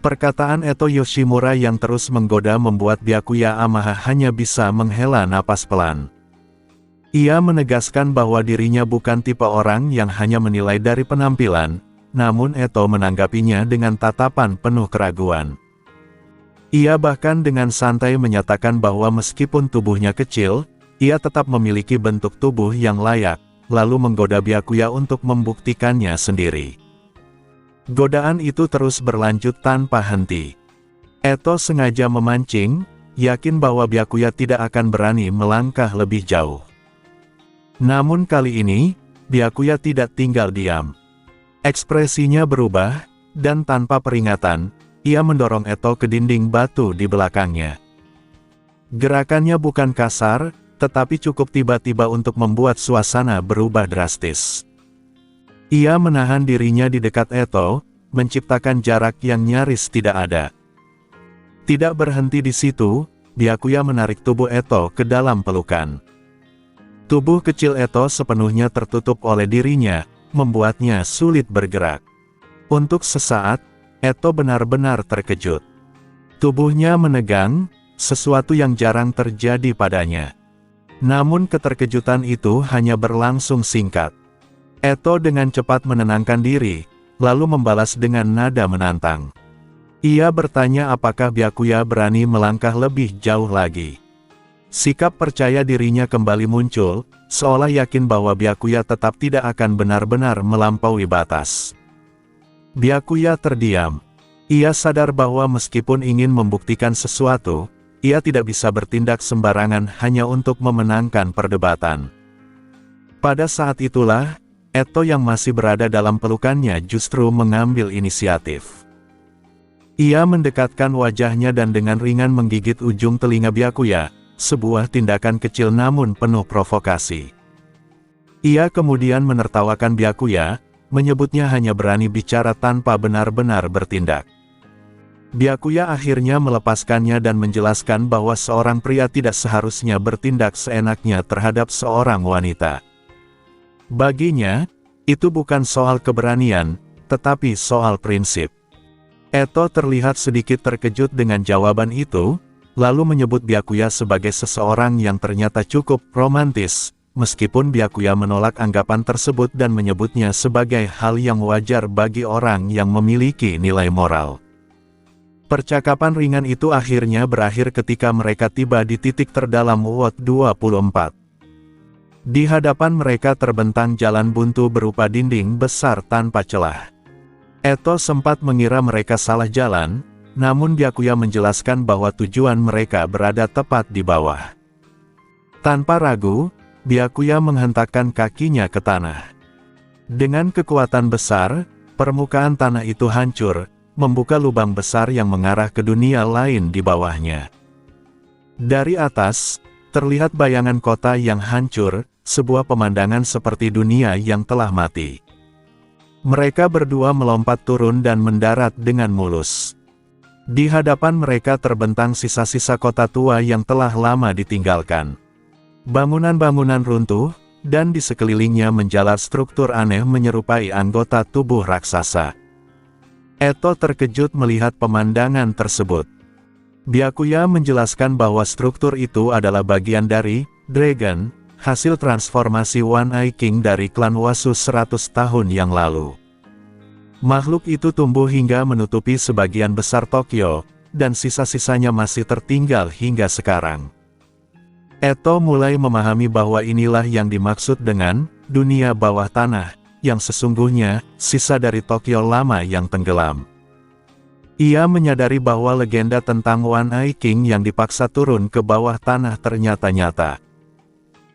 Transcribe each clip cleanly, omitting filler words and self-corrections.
Perkataan Eto Yoshimura yang terus menggoda membuat Byakuya Amaha hanya bisa menghela napas pelan. Ia menegaskan bahwa dirinya bukan tipe orang yang hanya menilai dari penampilan, namun Eto menanggapinya dengan tatapan penuh keraguan. Ia bahkan dengan santai menyatakan bahwa meskipun tubuhnya kecil, ia tetap memiliki bentuk tubuh yang layak, lalu menggoda Byakuya untuk membuktikannya sendiri. Godaan itu terus berlanjut tanpa henti. Eto sengaja memancing, yakin bahwa Byakuya tidak akan berani melangkah lebih jauh. Namun kali ini, Byakuya tidak tinggal diam. Ekspresinya berubah, dan tanpa peringatan, ia mendorong Eto ke dinding batu di belakangnya. Gerakannya bukan kasar, tetapi cukup tiba-tiba untuk membuat suasana berubah drastis. Ia menahan dirinya di dekat Eto, menciptakan jarak yang nyaris tidak ada. Tidak berhenti di situ, Byakuya menarik tubuh Eto ke dalam pelukan. Tubuh kecil Eto sepenuhnya tertutup oleh dirinya, membuatnya sulit bergerak. Untuk sesaat, Eto benar-benar terkejut. Tubuhnya menegang, sesuatu yang jarang terjadi padanya. Namun keterkejutan itu hanya berlangsung singkat. Eto dengan cepat menenangkan diri, lalu membalas dengan nada menantang. Ia bertanya apakah Byakuya berani melangkah lebih jauh lagi. Sikap percaya dirinya kembali muncul, seolah yakin bahwa Byakuya tetap tidak akan benar-benar melampaui batas. Byakuya terdiam. Ia sadar bahwa meskipun ingin membuktikan sesuatu, ia tidak bisa bertindak sembarangan hanya untuk memenangkan perdebatan. Pada saat itulah, Eto yang masih berada dalam pelukannya justru mengambil inisiatif. Ia mendekatkan wajahnya dan dengan ringan menggigit ujung telinga Byakuya, sebuah tindakan kecil namun penuh provokasi. Ia kemudian menertawakan Byakuya, menyebutnya hanya berani bicara tanpa benar-benar bertindak. Byakuya akhirnya melepaskannya dan menjelaskan bahwa seorang pria tidak seharusnya bertindak seenaknya terhadap seorang wanita. Baginya, itu bukan soal keberanian, tetapi soal prinsip. Eto terlihat sedikit terkejut dengan jawaban itu, lalu menyebut Byakuya sebagai seseorang yang ternyata cukup romantis, meskipun Byakuya menolak anggapan tersebut dan menyebutnya sebagai hal yang wajar bagi orang yang memiliki nilai moral. Percakapan ringan itu akhirnya berakhir ketika mereka tiba di titik terdalam WOT 24. Di hadapan mereka terbentang jalan buntu berupa dinding besar tanpa celah. Eto sempat mengira mereka salah jalan, namun Byakuya menjelaskan bahwa tujuan mereka berada tepat di bawah. Tanpa ragu, Byakuya menghentakkan kakinya ke tanah. Dengan kekuatan besar, permukaan tanah itu hancur, membuka lubang besar yang mengarah ke dunia lain di bawahnya. Dari atas, terlihat bayangan kota yang hancur, sebuah pemandangan seperti dunia yang telah mati. Mereka berdua melompat turun dan mendarat dengan mulus. Di hadapan mereka terbentang sisa-sisa kota tua yang telah lama ditinggalkan. Bangunan-bangunan runtuh, dan di sekelilingnya menjalar struktur aneh menyerupai anggota tubuh raksasa. Eto terkejut melihat pemandangan tersebut. Byakuya menjelaskan bahwa struktur itu adalah bagian dari Dragon, hasil transformasi One Eye King dari klan Wasu 100 tahun yang lalu. Makhluk itu tumbuh hingga menutupi sebagian besar Tokyo, dan sisa-sisanya masih tertinggal hingga sekarang. Eto mulai memahami bahwa inilah yang dimaksud dengan dunia bawah tanah, yang sesungguhnya sisa dari Tokyo lama yang tenggelam. Ia menyadari bahwa legenda tentang One Eye King yang dipaksa turun ke bawah tanah ternyata nyata.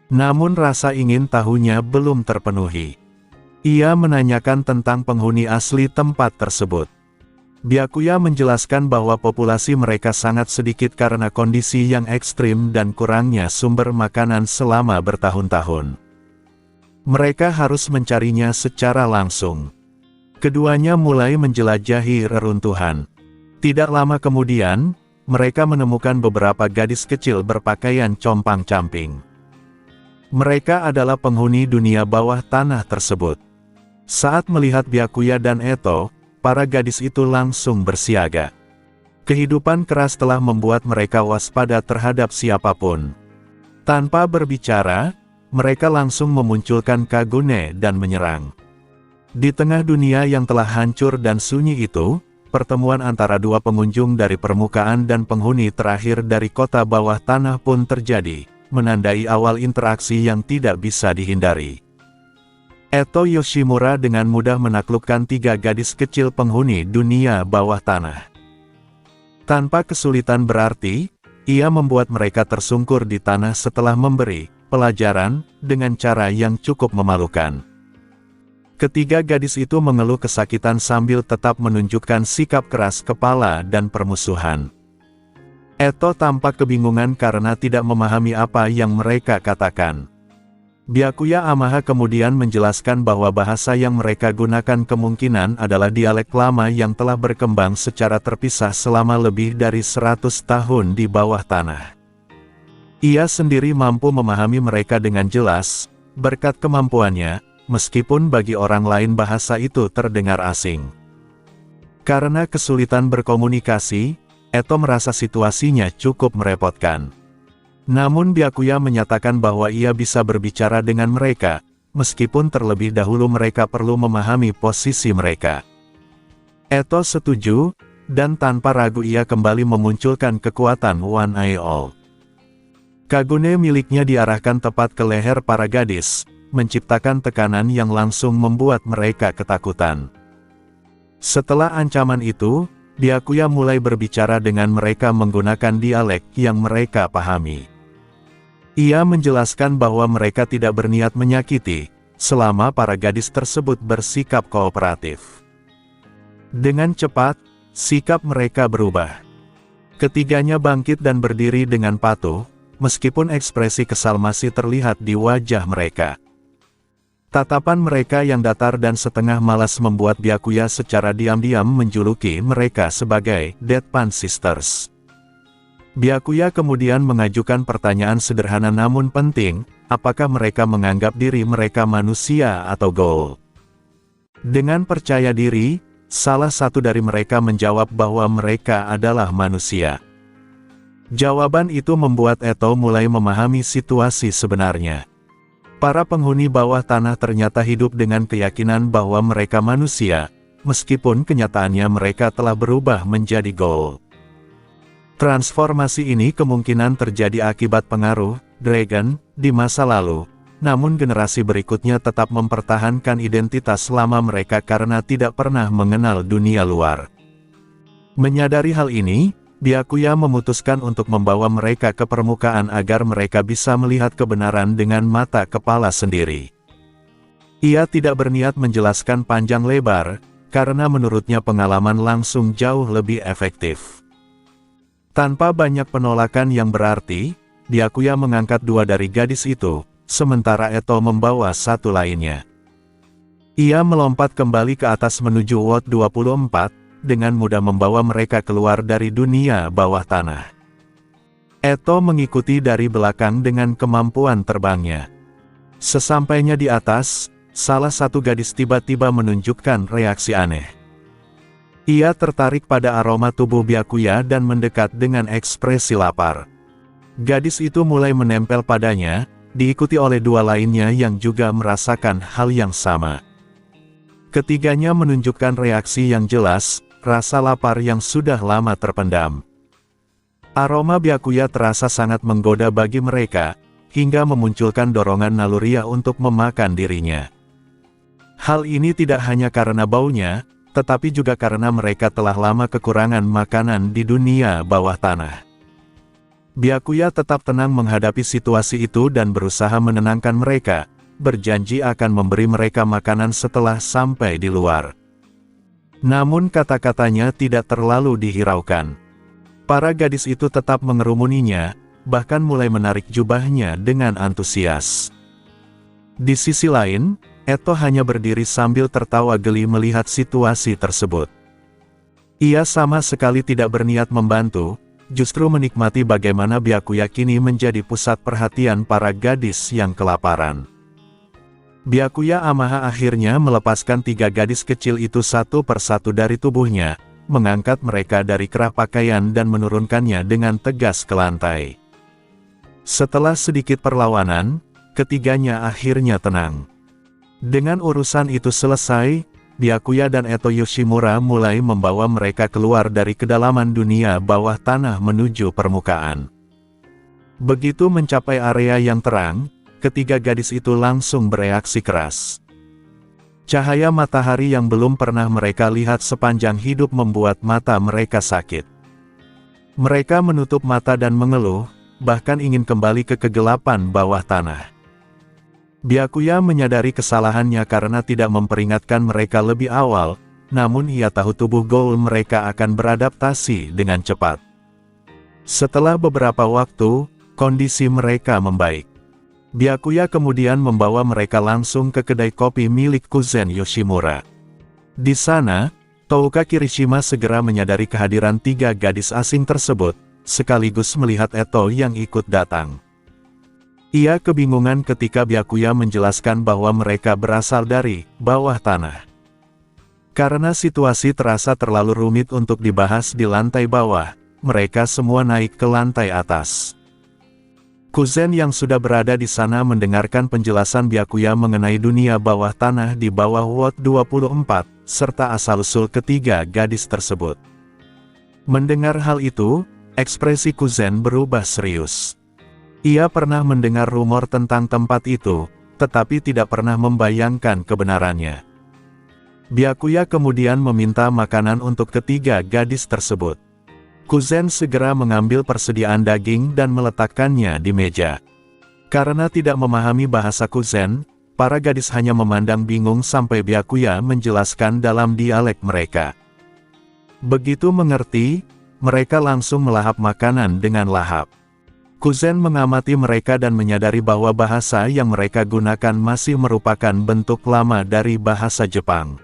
Namun rasa ingin tahunya belum terpenuhi. Ia menanyakan tentang penghuni asli tempat tersebut. Byakuya menjelaskan bahwa populasi mereka sangat sedikit karena kondisi yang ekstrim dan kurangnya sumber makanan selama bertahun-tahun. Mereka harus mencarinya secara langsung. Keduanya mulai menjelajahi reruntuhan. Tidak lama kemudian, mereka menemukan beberapa gadis kecil berpakaian compang-camping. Mereka adalah penghuni dunia bawah tanah tersebut. Saat melihat Byakuya dan Eto, para gadis itu langsung bersiaga. Kehidupan keras telah membuat mereka waspada terhadap siapapun. Tanpa berbicara, mereka langsung memunculkan Kagune dan menyerang. Di tengah dunia yang telah hancur dan sunyi itu, pertemuan antara dua pengunjung dari permukaan dan penghuni terakhir dari kota bawah tanah pun terjadi, menandai awal interaksi yang tidak bisa dihindari. Eto Yoshimura dengan mudah menaklukkan 3 gadis kecil penghuni dunia bawah tanah. Tanpa kesulitan berarti, ia membuat mereka tersungkur di tanah setelah memberi pelajaran dengan cara yang cukup memalukan. Ketiga gadis itu mengeluh kesakitan sambil tetap menunjukkan sikap keras kepala dan permusuhan. Eto tampak kebingungan karena tidak memahami apa yang mereka katakan. Byakuya Amaha kemudian menjelaskan bahwa bahasa yang mereka gunakan kemungkinan adalah dialek lama yang telah berkembang secara terpisah selama lebih dari 100 tahun di bawah tanah. Ia sendiri mampu memahami mereka dengan jelas, berkat kemampuannya, meskipun bagi orang lain bahasa itu terdengar asing. Karena kesulitan berkomunikasi, Eto merasa situasinya cukup merepotkan. Namun Byakuya menyatakan bahwa ia bisa berbicara dengan mereka, meskipun terlebih dahulu mereka perlu memahami posisi mereka. Eto setuju, dan tanpa ragu ia kembali memunculkan kekuatan One Eye All. Kagune miliknya diarahkan tepat ke leher para gadis, menciptakan tekanan yang langsung membuat mereka ketakutan. Setelah ancaman itu, Byakuya mulai berbicara dengan mereka menggunakan dialek yang mereka pahami. Ia menjelaskan bahwa mereka tidak berniat menyakiti, selama para gadis tersebut bersikap kooperatif. Dengan cepat, sikap mereka berubah. Ketiganya bangkit dan berdiri dengan patuh, meskipun ekspresi kesal masih terlihat di wajah mereka. Tatapan mereka yang datar dan setengah malas membuat Byakuya secara diam-diam menjuluki mereka sebagai Deadpan Sisters. Byakuya kemudian mengajukan pertanyaan sederhana namun penting, apakah mereka menganggap diri mereka manusia atau ghoul? Dengan percaya diri, salah satu dari mereka menjawab bahwa mereka adalah manusia. Jawaban itu membuat Eto mulai memahami situasi sebenarnya. Para penghuni bawah tanah ternyata hidup dengan keyakinan bahwa mereka manusia, meskipun kenyataannya mereka telah berubah menjadi ghoul. Transformasi ini kemungkinan terjadi akibat pengaruh dragon di masa lalu, namun generasi berikutnya tetap mempertahankan identitas lama mereka karena tidak pernah mengenal dunia luar. Menyadari hal ini, Byakuya memutuskan untuk membawa mereka ke permukaan agar mereka bisa melihat kebenaran dengan mata kepala sendiri. Ia tidak berniat menjelaskan panjang lebar, karena menurutnya pengalaman langsung jauh lebih efektif. Tanpa banyak penolakan yang berarti, Byakuya mengangkat 2 dari gadis itu, sementara Eto membawa 1 lainnya. Ia melompat kembali ke atas menuju Ward 24, dengan mudah membawa mereka keluar dari dunia bawah tanah. Eto mengikuti dari belakang dengan kemampuan terbangnya. Sesampainya di atas, salah satu gadis tiba-tiba menunjukkan reaksi aneh. Ia tertarik pada aroma tubuh Byakuya dan mendekat dengan ekspresi lapar. Gadis itu mulai menempel padanya, diikuti oleh 2 lainnya yang juga merasakan hal yang sama. Ketiganya menunjukkan reaksi yang jelas, rasa lapar yang sudah lama terpendam. Aroma Byakuya terasa sangat menggoda bagi mereka, hingga memunculkan dorongan naluriah untuk memakan dirinya. Hal ini tidak hanya karena baunya, tetapi juga karena mereka telah lama kekurangan makanan di dunia bawah tanah. Byakuya tetap tenang menghadapi situasi itu dan berusaha menenangkan mereka, berjanji akan memberi mereka makanan setelah sampai di luar. Namun kata-katanya tidak terlalu dihiraukan. Para gadis itu tetap mengerumuninya, bahkan mulai menarik jubahnya dengan antusias. Di sisi lain, Eto hanya berdiri sambil tertawa geli melihat situasi tersebut. Ia sama sekali tidak berniat membantu, justru menikmati bagaimana Byakuya kini menjadi pusat perhatian para gadis yang kelaparan. Byakuya Amaha akhirnya melepaskan 3 gadis kecil itu satu persatu dari tubuhnya, mengangkat mereka dari kerah pakaian dan menurunkannya dengan tegas ke lantai. Setelah sedikit perlawanan, ketiganya akhirnya tenang. Dengan urusan itu selesai, Byakuya dan Eto Yoshimura mulai membawa mereka keluar dari kedalaman dunia bawah tanah menuju permukaan. Begitu mencapai area yang terang, ketiga gadis itu langsung bereaksi keras. Cahaya matahari yang belum pernah mereka lihat sepanjang hidup membuat mata mereka sakit. Mereka menutup mata dan mengeluh, bahkan ingin kembali ke kegelapan bawah tanah. Byakuya menyadari kesalahannya karena tidak memperingatkan mereka lebih awal, namun ia tahu tubuh Ghoul mereka akan beradaptasi dengan cepat. Setelah beberapa waktu, kondisi mereka membaik. Byakuya kemudian membawa mereka langsung ke kedai kopi milik Kuzen Yoshimura. Di sana, Touka Kirishima segera menyadari kehadiran tiga gadis asing tersebut, sekaligus melihat Eto yang ikut datang. Ia kebingungan ketika Byakuya menjelaskan bahwa mereka berasal dari bawah tanah. Karena situasi terasa terlalu rumit untuk dibahas di lantai bawah, mereka semua naik ke lantai atas. Kuzen yang sudah berada di sana mendengarkan penjelasan Byakuya mengenai dunia bawah tanah di bawah WOT 24, serta asal-usul ketiga gadis tersebut. Mendengar hal itu, ekspresi Kuzen berubah serius. Ia pernah mendengar rumor tentang tempat itu, tetapi tidak pernah membayangkan kebenarannya. Byakuya kemudian meminta makanan untuk ketiga gadis tersebut. Kuzen segera mengambil persediaan daging dan meletakkannya di meja. Karena tidak memahami bahasa Kuzen, para gadis hanya memandang bingung sampai Byakuya menjelaskan dalam dialek mereka. Begitu mengerti, mereka langsung melahap makanan dengan lahap. Kuzen mengamati mereka dan menyadari bahwa bahasa yang mereka gunakan masih merupakan bentuk lama dari bahasa Jepang.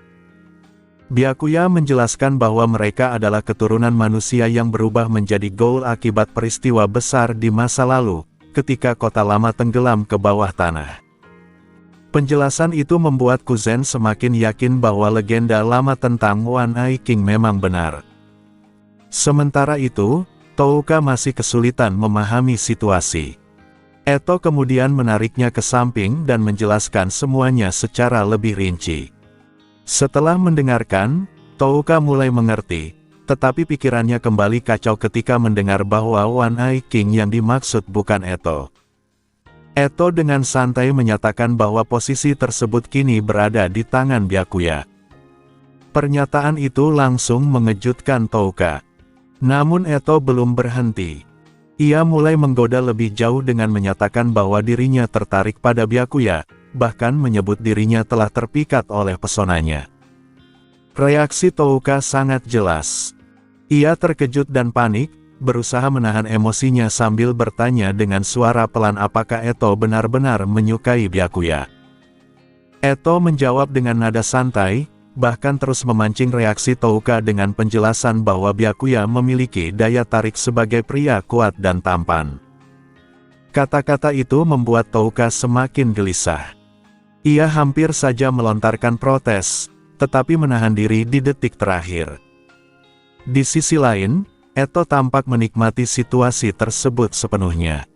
Byakuya menjelaskan bahwa mereka adalah keturunan manusia yang berubah menjadi Ghoul akibat peristiwa besar di masa lalu, ketika kota lama tenggelam ke bawah tanah. Penjelasan itu membuat Kuzen semakin yakin bahwa legenda lama tentang One Eye King memang benar. Sementara itu, Touka masih kesulitan memahami situasi. Eto kemudian menariknya ke samping dan menjelaskan semuanya secara lebih rinci. Setelah mendengarkan, Touka mulai mengerti, tetapi pikirannya kembali kacau ketika mendengar bahwa One Eye King yang dimaksud bukan Eto. Eto dengan santai menyatakan bahwa posisi tersebut kini berada di tangan Byakuya. Pernyataan itu langsung mengejutkan Touka. Namun Eto belum berhenti. Ia mulai menggoda lebih jauh dengan menyatakan bahwa dirinya tertarik pada Byakuya, bahkan menyebut dirinya telah terpikat oleh pesonanya. Reaksi Touka sangat jelas. Ia terkejut dan panik, berusaha menahan emosinya sambil bertanya dengan suara pelan apakah Eto benar-benar menyukai Byakuya. Eto menjawab dengan nada santai, bahkan terus memancing reaksi Touka dengan penjelasan bahwa Byakuya memiliki daya tarik sebagai pria kuat dan tampan. Kata-kata itu membuat Touka semakin gelisah. Ia hampir saja melontarkan protes, tetapi menahan diri di detik terakhir. Di sisi lain, Eto tampak menikmati situasi tersebut sepenuhnya.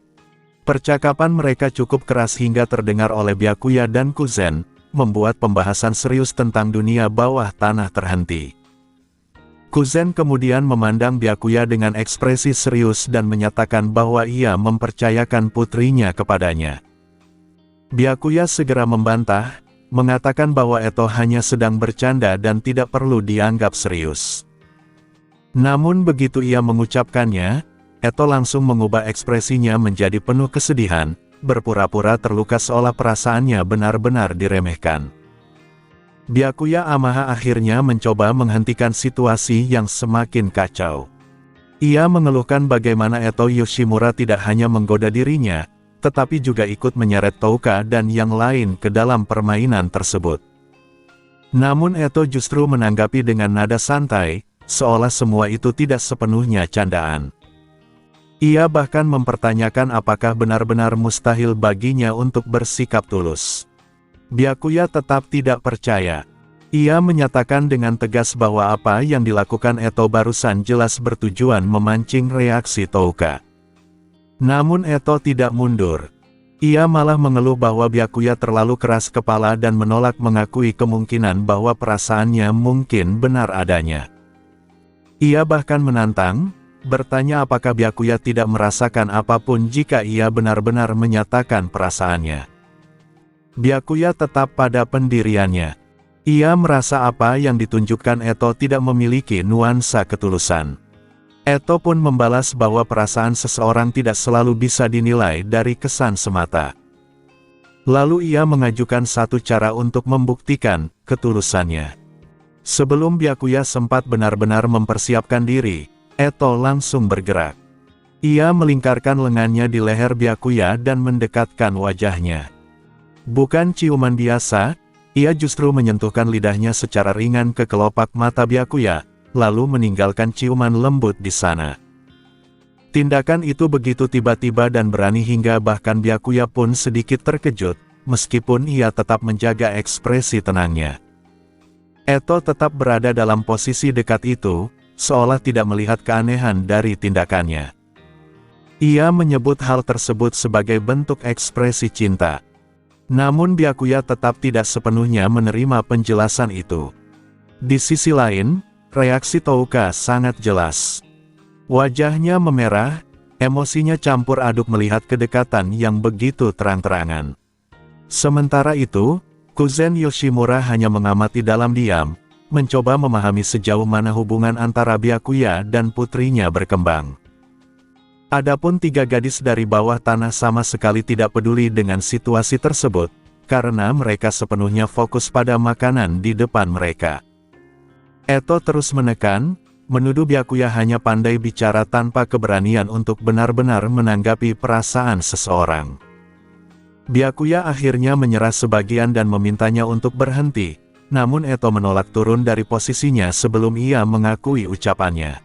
Percakapan mereka cukup keras hingga terdengar oleh Byakuya dan Kuzen, membuat pembahasan serius tentang dunia bawah tanah terhenti. Kuzen kemudian memandang Byakuya dengan ekspresi serius dan menyatakan bahwa ia mempercayakan putrinya kepadanya. Byakuya segera membantah, mengatakan bahwa Eto hanya sedang bercanda dan tidak perlu dianggap serius. Namun begitu ia mengucapkannya, Eto langsung mengubah ekspresinya menjadi penuh kesedihan, berpura-pura terluka seolah perasaannya benar-benar diremehkan. Byakuya Amaha akhirnya mencoba menghentikan situasi yang semakin kacau. Ia mengeluhkan bagaimana Eto Yoshimura tidak hanya menggoda dirinya, tetapi juga ikut menyeret Touka dan yang lain ke dalam permainan tersebut. Namun Eto justru menanggapi dengan nada santai, seolah semua itu tidak sepenuhnya candaan. Ia bahkan mempertanyakan apakah benar-benar mustahil baginya untuk bersikap tulus. Byakuya tetap tidak percaya. Ia menyatakan dengan tegas bahwa apa yang dilakukan Eto barusan jelas bertujuan memancing reaksi Touka. Namun Eto tidak mundur. Ia malah mengeluh bahwa Byakuya terlalu keras kepala dan menolak mengakui kemungkinan bahwa perasaannya mungkin benar adanya. Ia bahkan menantang, bertanya apakah Byakuya tidak merasakan apapun jika ia benar-benar menyatakan perasaannya. Byakuya tetap pada pendiriannya. Ia merasa apa yang ditunjukkan Eto tidak memiliki nuansa ketulusan. Eto pun membalas bahwa perasaan seseorang tidak selalu bisa dinilai dari kesan semata. Lalu ia mengajukan satu cara untuk membuktikan ketulusannya. Sebelum Byakuya sempat benar-benar mempersiapkan diri, Eto langsung bergerak. Ia melingkarkan lengannya di leher Byakuya dan mendekatkan wajahnya. Bukan ciuman biasa, ia justru menyentuhkan lidahnya secara ringan ke kelopak mata Byakuya, lalu meninggalkan ciuman lembut di sana. Tindakan itu begitu tiba-tiba dan berani hingga bahkan Byakuya pun sedikit terkejut, meskipun ia tetap menjaga ekspresi tenangnya. Eto tetap berada dalam posisi dekat itu, seolah tidak melihat keanehan dari tindakannya. Ia menyebut hal tersebut sebagai bentuk ekspresi cinta. Namun Byakuya tetap tidak sepenuhnya menerima penjelasan itu. Di sisi lain, reaksi Touka sangat jelas. Wajahnya memerah, emosinya campur aduk melihat kedekatan yang begitu terang-terangan. Sementara itu, Kuzen Yoshimura hanya mengamati dalam diam, mencoba memahami sejauh mana hubungan antara Byakuya dan putrinya berkembang. Adapun tiga gadis dari bawah tanah sama sekali tidak peduli dengan situasi tersebut, karena mereka sepenuhnya fokus pada makanan di depan mereka. Eto terus menekan, menuduh Byakuya hanya pandai bicara tanpa keberanian untuk benar-benar menanggapi perasaan seseorang. Byakuya akhirnya menyerah sebagian dan memintanya untuk berhenti, namun Eto menolak turun dari posisinya sebelum ia mengakui ucapannya.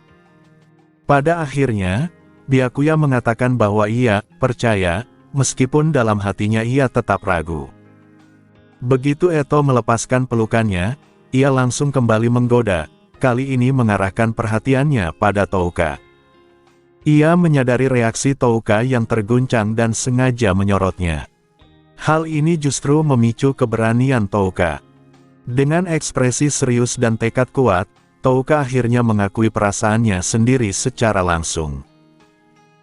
Pada akhirnya, Byakuya mengatakan bahwa ia percaya, meskipun dalam hatinya ia tetap ragu. Begitu Eto melepaskan pelukannya, ia langsung kembali menggoda, kali ini mengarahkan perhatiannya pada Touka. Ia menyadari reaksi Touka yang terguncang dan sengaja menyorotnya. Hal ini justru memicu keberanian Touka. Dengan ekspresi serius dan tekad kuat, Touka akhirnya mengakui perasaannya sendiri secara langsung.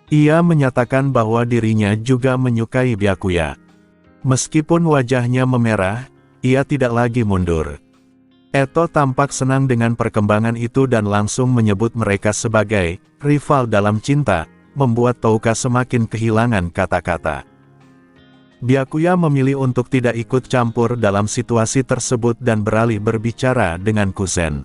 Ia menyatakan bahwa dirinya juga menyukai Byakuya. Meskipun wajahnya memerah, ia tidak lagi mundur. Eto tampak senang dengan perkembangan itu dan langsung menyebut mereka sebagai rival dalam cinta, membuat Touka semakin kehilangan kata-kata. Byakuya memilih untuk tidak ikut campur dalam situasi tersebut dan beralih berbicara dengan Kuzen.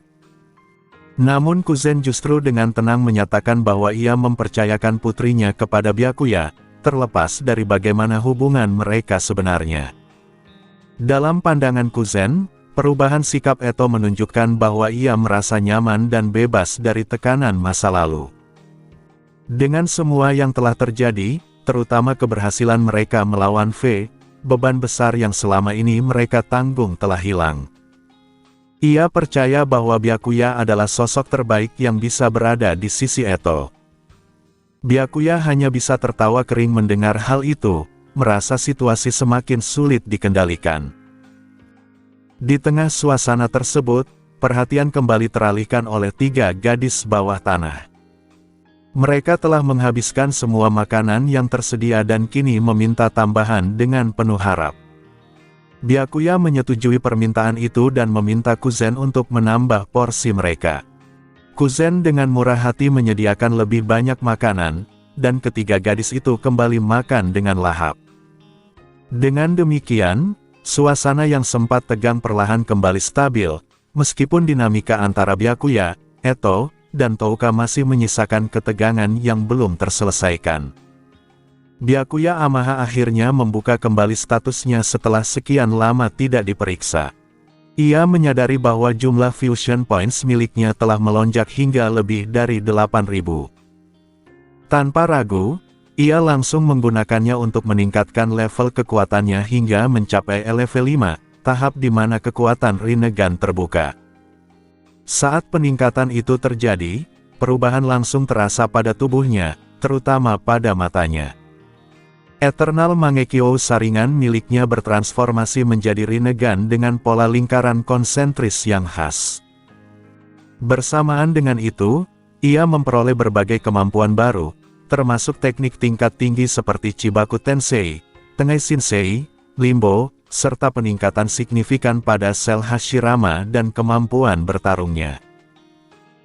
Namun Kuzen justru dengan tenang menyatakan bahwa ia mempercayakan putrinya kepada Byakuya, terlepas dari bagaimana hubungan mereka sebenarnya. Dalam pandangan Kuzen, perubahan sikap Eto menunjukkan bahwa ia merasa nyaman dan bebas dari tekanan masa lalu. Dengan semua yang telah terjadi, terutama keberhasilan mereka melawan V, beban besar yang selama ini mereka tanggung telah hilang. Ia percaya bahwa Byakuya adalah sosok terbaik yang bisa berada di sisi Eto. Byakuya hanya bisa tertawa kering mendengar hal itu, merasa situasi semakin sulit dikendalikan. Di tengah suasana tersebut, perhatian kembali teralihkan oleh tiga gadis bawah tanah. Mereka telah menghabiskan semua makanan yang tersedia dan kini meminta tambahan dengan penuh harap. Byakuya menyetujui permintaan itu dan meminta Kuzen untuk menambah porsi mereka. Kuzen dengan murah hati menyediakan lebih banyak makanan, dan ketiga gadis itu kembali makan dengan lahap. Dengan demikian, suasana yang sempat tegang perlahan kembali stabil, meskipun dinamika antara Byakuya, Eto, dan Touka masih menyisakan ketegangan yang belum terselesaikan. Byakuya Amaha akhirnya membuka kembali statusnya setelah sekian lama tidak diperiksa. Ia menyadari bahwa jumlah fusion points miliknya telah melonjak hingga lebih dari 8.000. Tanpa ragu, ia langsung menggunakannya untuk meningkatkan level kekuatannya hingga mencapai level 5, tahap di mana kekuatan Rinnegan terbuka. Saat peningkatan itu terjadi, perubahan langsung terasa pada tubuhnya, terutama pada matanya. Eternal Mangekyo saringan miliknya bertransformasi menjadi Rinnegan dengan pola lingkaran konsentris yang khas. Bersamaan dengan itu, ia memperoleh berbagai kemampuan baru, termasuk teknik tingkat tinggi seperti Chibaku Tensei, Tengai Shinsei, Limbo, serta peningkatan signifikan pada sel Hashirama dan kemampuan bertarungnya.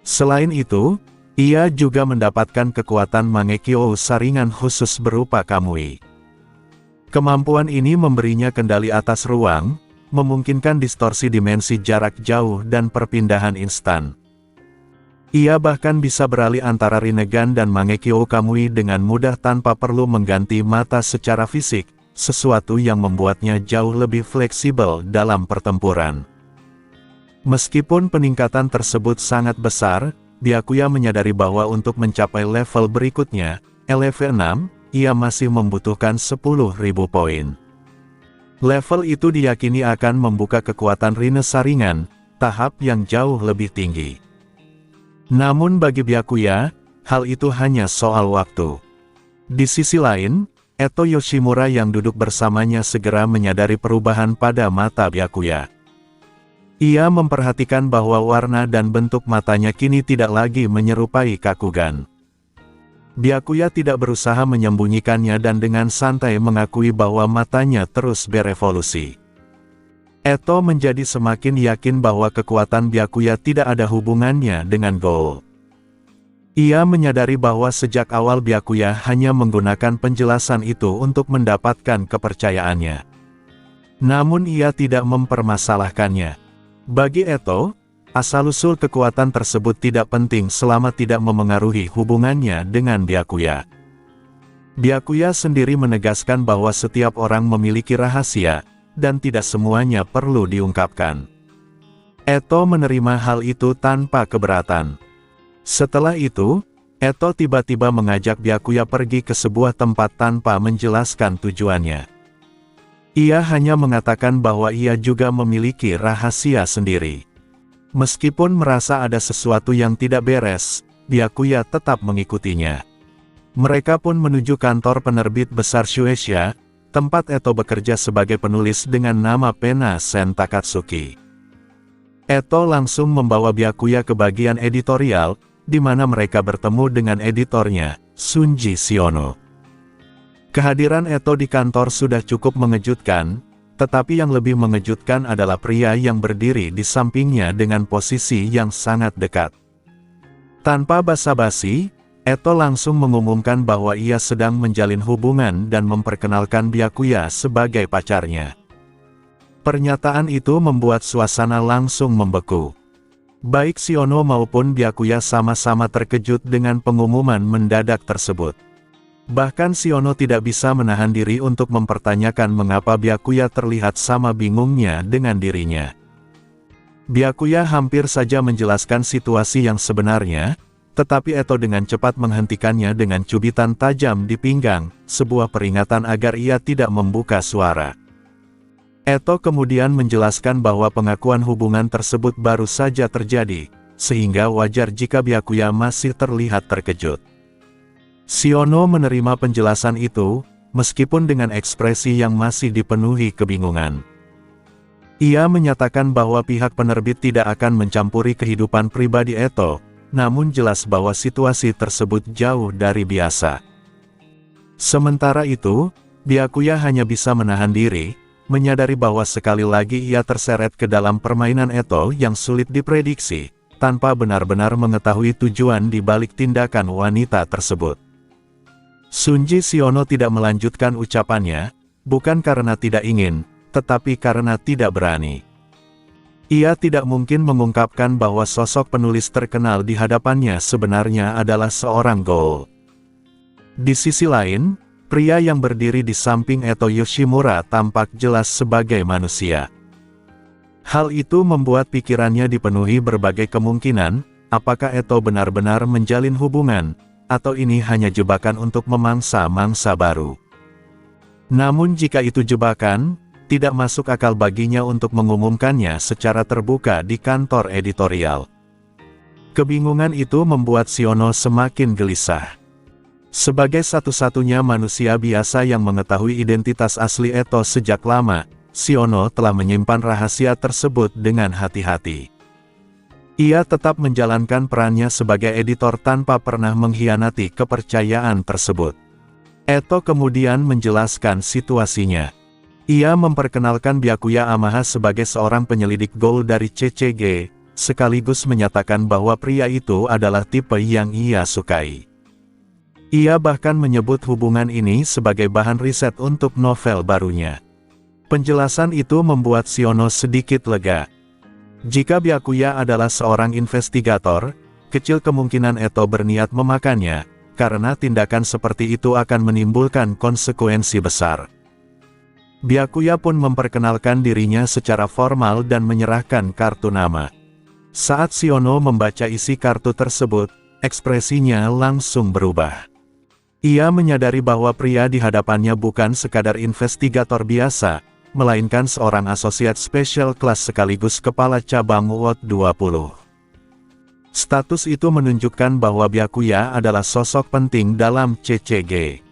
Selain itu, ia juga mendapatkan kekuatan Mangekyo saringan khusus berupa Kamui. Kemampuan ini memberinya kendali atas ruang, memungkinkan distorsi dimensi jarak jauh dan perpindahan instan. Ia bahkan bisa beralih antara Rinnegan dan Mangekyo Kamui dengan mudah tanpa perlu mengganti mata secara fisik, sesuatu yang membuatnya jauh lebih fleksibel dalam pertempuran. Meskipun peningkatan tersebut sangat besar, Byakuya menyadari bahwa untuk mencapai level berikutnya, level 6, ia masih membutuhkan 10.000 poin. Level itu diyakini akan membuka kekuatan Rinne saringan, tahap yang jauh lebih tinggi. Namun bagi Byakuya, hal itu hanya soal waktu. Di sisi lain, Eto Yoshimura yang duduk bersamanya segera menyadari perubahan pada mata Byakuya. Ia memperhatikan bahwa warna dan bentuk matanya kini tidak lagi menyerupai Kakugan. Byakuya tidak berusaha menyembunyikannya dan dengan santai mengakui bahwa matanya terus berevolusi. Eto menjadi semakin yakin bahwa kekuatan Byakuya tidak ada hubungannya dengan Goal. Ia menyadari bahwa sejak awal Byakuya hanya menggunakan penjelasan itu untuk mendapatkan kepercayaannya. Namun ia tidak mempermasalahkannya. Bagi Eto, asal-usul kekuatan tersebut tidak penting selama tidak memengaruhi hubungannya dengan Byakuya. Byakuya sendiri menegaskan bahwa setiap orang memiliki rahasia, dan tidak semuanya perlu diungkapkan. Eto menerima hal itu tanpa keberatan. Setelah itu, Eto tiba-tiba mengajak Byakuya pergi ke sebuah tempat tanpa menjelaskan tujuannya. Ia hanya mengatakan bahwa ia juga memiliki rahasia sendiri. Meskipun merasa ada sesuatu yang tidak beres, Byakuya tetap mengikutinya. Mereka pun menuju kantor penerbit besar Shueisha, tempat Eto bekerja sebagai penulis dengan nama pena Sen Takatsuki. Eto langsung membawa Byakuya ke bagian editorial, di mana mereka bertemu dengan editornya, Sunji Shiono. Kehadiran Eto di kantor sudah cukup mengejutkan, tetapi yang lebih mengejutkan adalah pria yang berdiri di sampingnya dengan posisi yang sangat dekat. Tanpa basa-basi, Eto langsung mengumumkan bahwa ia sedang menjalin hubungan dan memperkenalkan Byakuya sebagai pacarnya. Pernyataan itu membuat suasana langsung membeku. Baik Shiono maupun Byakuya sama-sama terkejut dengan pengumuman mendadak tersebut. Bahkan Shiono tidak bisa menahan diri untuk mempertanyakan mengapa Byakuya terlihat sama bingungnya dengan dirinya. Byakuya hampir saja menjelaskan situasi yang sebenarnya, tetapi Eto dengan cepat menghentikannya dengan cubitan tajam di pinggang, sebuah peringatan agar ia tidak membuka suara. Eto kemudian menjelaskan bahwa pengakuan hubungan tersebut baru saja terjadi, sehingga wajar jika Byakuya masih terlihat terkejut. Shiono menerima penjelasan itu, meskipun dengan ekspresi yang masih dipenuhi kebingungan. Ia menyatakan bahwa pihak penerbit tidak akan mencampuri kehidupan pribadi Eto, namun jelas bahwa situasi tersebut jauh dari biasa. Sementara itu, Byakuya hanya bisa menahan diri, menyadari bahwa sekali lagi ia terseret ke dalam permainan Eto yang sulit diprediksi, tanpa benar-benar mengetahui tujuan di balik tindakan wanita tersebut. Sunji Shiono tidak melanjutkan ucapannya, bukan karena tidak ingin, tetapi karena tidak berani. Ia tidak mungkin mengungkapkan bahwa sosok penulis terkenal di hadapannya sebenarnya adalah seorang Goal. Di sisi lain, pria yang berdiri di samping Eto Yoshimura tampak jelas sebagai manusia. Hal itu membuat pikirannya dipenuhi berbagai kemungkinan, apakah Eto benar-benar menjalin hubungan, atau ini hanya jebakan untuk memangsa mangsa baru. Namun jika itu jebakan, tidak masuk akal baginya untuk mengumumkannya secara terbuka di kantor editorial. Kebingungan itu membuat Siono semakin gelisah. Sebagai satu-satunya manusia biasa yang mengetahui identitas asli Eto sejak lama, Siono telah menyimpan rahasia tersebut dengan hati-hati. Ia tetap menjalankan perannya sebagai editor tanpa pernah mengkhianati kepercayaan tersebut. Eto kemudian menjelaskan situasinya. Ia memperkenalkan Byakuya Amaha sebagai seorang penyelidik gold dari CCG, sekaligus menyatakan bahwa pria itu adalah tipe yang ia sukai. Ia bahkan menyebut hubungan ini sebagai bahan riset untuk novel barunya. Penjelasan itu membuat Siono sedikit lega. Jika Byakuya adalah seorang investigator, kecil kemungkinan Eto berniat memakannya, karena tindakan seperti itu akan menimbulkan konsekuensi besar. Byakuya pun memperkenalkan dirinya secara formal dan menyerahkan kartu nama. Saat Siono membaca isi kartu tersebut, ekspresinya langsung berubah. Ia menyadari bahwa pria di hadapannya bukan sekadar investigator biasa, melainkan seorang asosiat special class sekaligus kepala cabang WOT 20. Status itu menunjukkan bahwa Byakuya adalah sosok penting dalam CCG.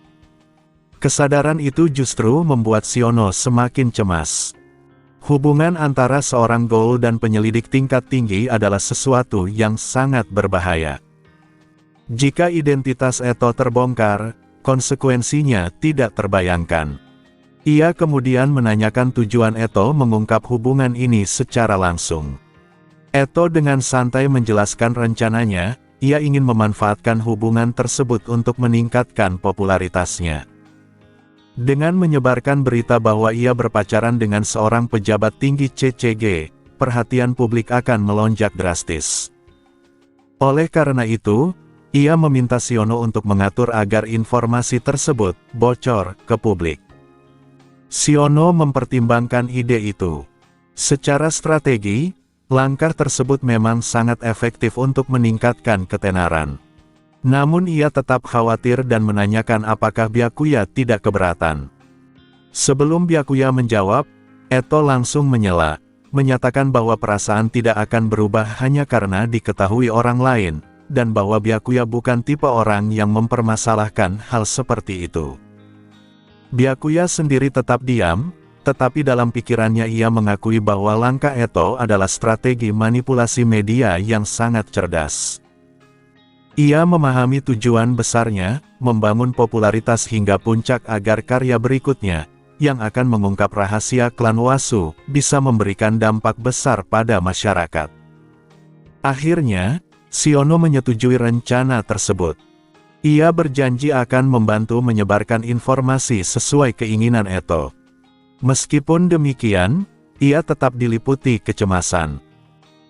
Kesadaran itu justru membuat Siono semakin cemas. Hubungan antara seorang gold dan penyelidik tingkat tinggi adalah sesuatu yang sangat berbahaya. Jika identitas Eto terbongkar, konsekuensinya tidak terbayangkan. Ia kemudian menanyakan tujuan Eto mengungkap hubungan ini secara langsung. Eto dengan santai menjelaskan rencananya, ia ingin memanfaatkan hubungan tersebut untuk meningkatkan popularitasnya. Dengan menyebarkan berita bahwa ia berpacaran dengan seorang pejabat tinggi CCG, perhatian publik akan melonjak drastis. Oleh karena itu, ia meminta Siono untuk mengatur agar informasi tersebut bocor ke publik. Siono mempertimbangkan ide itu. Secara strategi, langkah tersebut memang sangat efektif untuk meningkatkan ketenaran. Namun ia tetap khawatir dan menanyakan apakah Byakuya tidak keberatan. Sebelum Byakuya menjawab, Eto langsung menyela, menyatakan bahwa perasaan tidak akan berubah hanya karena diketahui orang lain, dan bahwa Byakuya bukan tipe orang yang mempermasalahkan hal seperti itu. Byakuya sendiri tetap diam, tetapi dalam pikirannya ia mengakui bahwa langkah Eto adalah strategi manipulasi media yang sangat cerdas. Ia memahami tujuan besarnya, membangun popularitas hingga puncak agar karya berikutnya, yang akan mengungkap rahasia klan Wasu, bisa memberikan dampak besar pada masyarakat. Akhirnya, Siono menyetujui rencana tersebut. Ia berjanji akan membantu menyebarkan informasi sesuai keinginan Eto. Meskipun demikian, ia tetap diliputi kecemasan.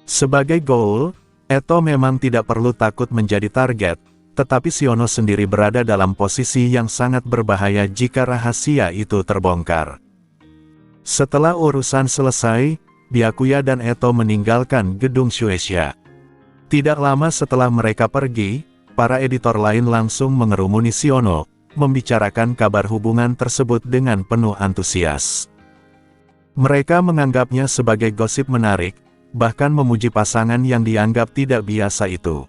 Sebagai goal, Eto memang tidak perlu takut menjadi target, tetapi Siono sendiri berada dalam posisi yang sangat berbahaya jika rahasia itu terbongkar. Setelah urusan selesai, Byakuya dan Eto meninggalkan gedung Shueisha. Tidak lama setelah mereka pergi, para editor lain langsung mengerumuni Siono, membicarakan kabar hubungan tersebut dengan penuh antusias. Mereka menganggapnya sebagai gosip menarik, bahkan memuji pasangan yang dianggap tidak biasa itu.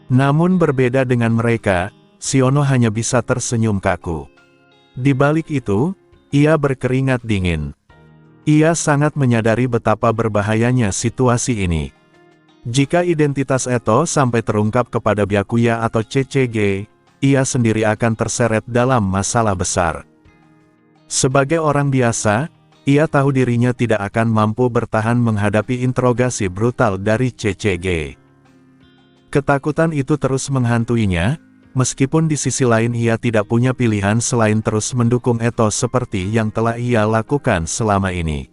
Namun berbeda dengan mereka, Siono hanya bisa tersenyum kaku. Di balik itu, ia berkeringat dingin. Ia sangat menyadari betapa berbahayanya situasi ini. Jika identitas Eto sampai terungkap kepada Byakuya atau CCG, ia sendiri akan terseret dalam masalah besar. Sebagai orang biasa, ia tahu dirinya tidak akan mampu bertahan menghadapi interogasi brutal dari CCG. Ketakutan itu terus menghantuinya, meskipun di sisi lain ia tidak punya pilihan selain terus mendukung Eto seperti yang telah ia lakukan selama ini.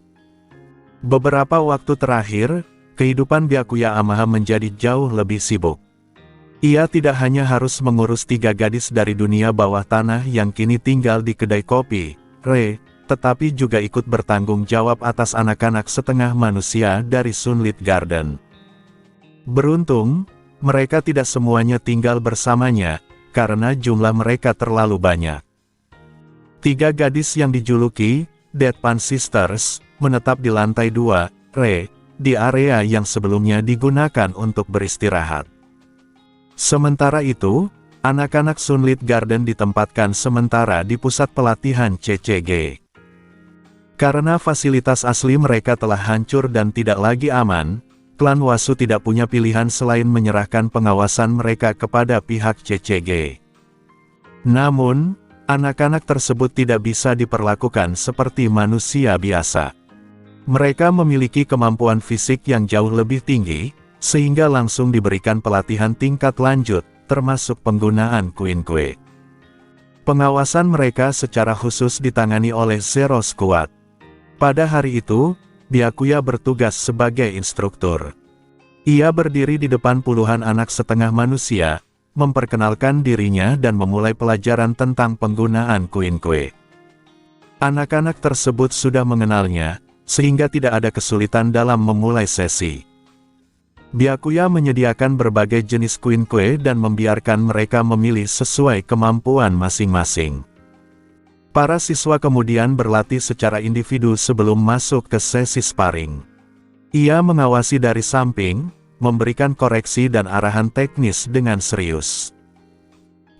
Beberapa waktu terakhir, kehidupan Byakuya Amaha menjadi jauh lebih sibuk. Ia tidak hanya harus mengurus 3 gadis dari dunia bawah tanah yang kini tinggal di kedai kopi, tetapi juga ikut bertanggung jawab atas anak-anak setengah manusia dari Sunlit Garden. Beruntung, mereka tidak semuanya tinggal bersamanya, karena jumlah mereka terlalu banyak. 3 gadis yang dijuluki Deadpan Sisters, menetap di lantai 2, Re, di area yang sebelumnya digunakan untuk beristirahat. Sementara itu, anak-anak Sunlit Garden ditempatkan sementara di pusat pelatihan CCG. Karena fasilitas asli mereka telah hancur dan tidak lagi aman, klan Wasu tidak punya pilihan selain menyerahkan pengawasan mereka kepada pihak CCG. Namun, anak-anak tersebut tidak bisa diperlakukan seperti manusia biasa. Mereka memiliki kemampuan fisik yang jauh lebih tinggi, sehingga langsung diberikan pelatihan tingkat lanjut, termasuk penggunaan Quinque. Pengawasan mereka secara khusus ditangani oleh Zero Squad. Pada hari itu, Byakuya bertugas sebagai instruktur. Ia berdiri di depan puluhan anak setengah manusia, memperkenalkan dirinya dan memulai pelajaran tentang penggunaan Quinque. Anak-anak tersebut sudah mengenalnya, sehingga tidak ada kesulitan dalam memulai sesi. Byakuya menyediakan berbagai jenis Quinque dan membiarkan mereka memilih sesuai kemampuan masing-masing. Para siswa kemudian berlatih secara individu sebelum masuk ke sesi sparring. Ia mengawasi dari samping, memberikan koreksi dan arahan teknis dengan serius.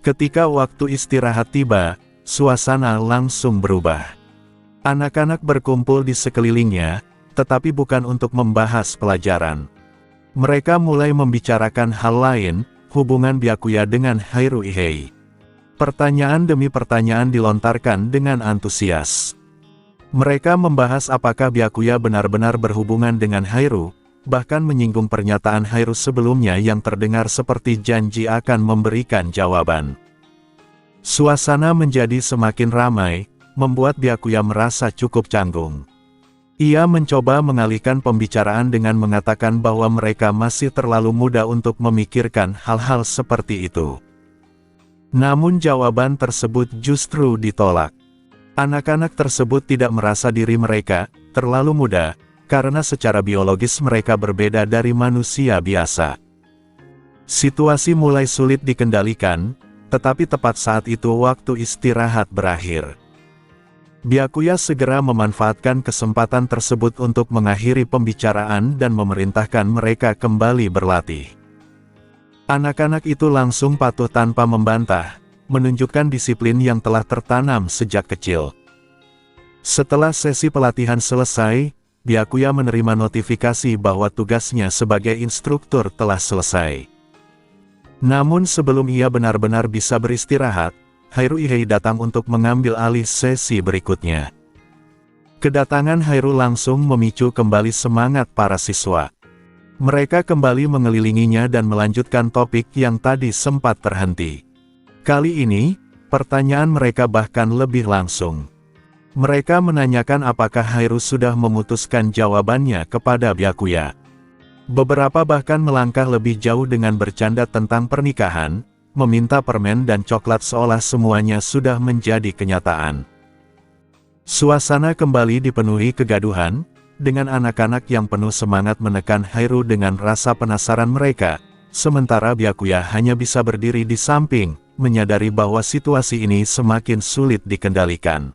Ketika waktu istirahat tiba, suasana langsung berubah. Anak-anak berkumpul di sekelilingnya, tetapi bukan untuk membahas pelajaran. Mereka mulai membicarakan hal lain, hubungan Byakuya dengan Haruihei. Pertanyaan demi pertanyaan dilontarkan dengan antusias. Mereka membahas apakah Byakuya benar-benar berhubungan dengan Haru, bahkan menyinggung pernyataan Haru sebelumnya yang terdengar seperti janji akan memberikan jawaban. Suasana menjadi semakin ramai, membuat Byakuya merasa cukup canggung. Ia mencoba mengalihkan pembicaraan dengan mengatakan bahwa mereka masih terlalu muda untuk memikirkan hal-hal seperti itu. Namun jawaban tersebut justru ditolak. Anak-anak tersebut tidak merasa diri mereka terlalu muda, karena secara biologis mereka berbeda dari manusia biasa. Situasi mulai sulit dikendalikan, tetapi tepat saat itu waktu istirahat berakhir. Byakuya segera memanfaatkan kesempatan tersebut untuk mengakhiri pembicaraan dan memerintahkan mereka kembali berlatih. Anak-anak itu langsung patuh tanpa membantah, menunjukkan disiplin yang telah tertanam sejak kecil. Setelah sesi pelatihan selesai, Byakuya menerima notifikasi bahwa tugasnya sebagai instruktur telah selesai. Namun sebelum ia benar-benar bisa beristirahat, Haruihei datang untuk mengambil alih sesi berikutnya. Kedatangan Haru langsung memicu kembali semangat para siswa. Mereka kembali mengelilinginya dan melanjutkan topik yang tadi sempat terhenti. Kali ini, pertanyaan mereka bahkan lebih langsung. Mereka menanyakan apakah Haru sudah memutuskan jawabannya kepada Byakuya. Beberapa bahkan melangkah lebih jauh dengan bercanda tentang pernikahan, meminta permen dan coklat seolah semuanya sudah menjadi kenyataan. Suasana kembali dipenuhi kegaduhan, dengan anak-anak yang penuh semangat menekan Haru dengan rasa penasaran mereka, sementara Byakuya hanya bisa berdiri di samping, menyadari bahwa situasi ini semakin sulit dikendalikan.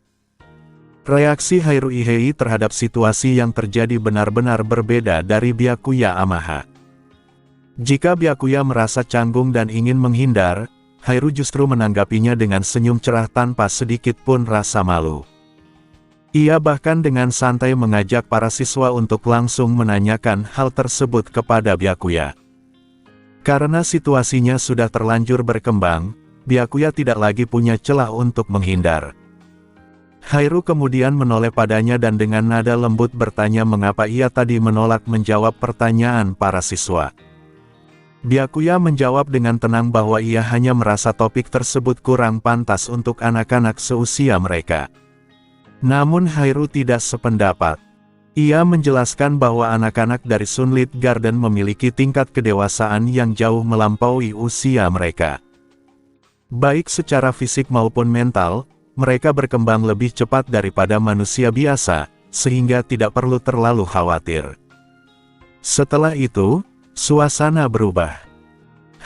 Reaksi Haruihei terhadap situasi yang terjadi benar-benar berbeda dari Byakuya Amaha. Jika Byakuya merasa canggung dan ingin menghindar, Haru justru menanggapinya dengan senyum cerah tanpa sedikit pun rasa malu. Ia bahkan dengan santai mengajak para siswa untuk langsung menanyakan hal tersebut kepada Byakuya. Karena situasinya sudah terlanjur berkembang, Byakuya tidak lagi punya celah untuk menghindar. Haru kemudian menoleh padanya dan dengan nada lembut bertanya mengapa ia tadi menolak menjawab pertanyaan para siswa. Byakuya menjawab dengan tenang bahwa ia hanya merasa topik tersebut kurang pantas untuk anak-anak seusia mereka. Namun Haru tidak sependapat. Ia menjelaskan bahwa anak-anak dari Sunlit Garden memiliki tingkat kedewasaan yang jauh melampaui usia mereka. Baik secara fisik maupun mental, mereka berkembang lebih cepat daripada manusia biasa, sehingga tidak perlu terlalu khawatir. Setelah itu, suasana berubah.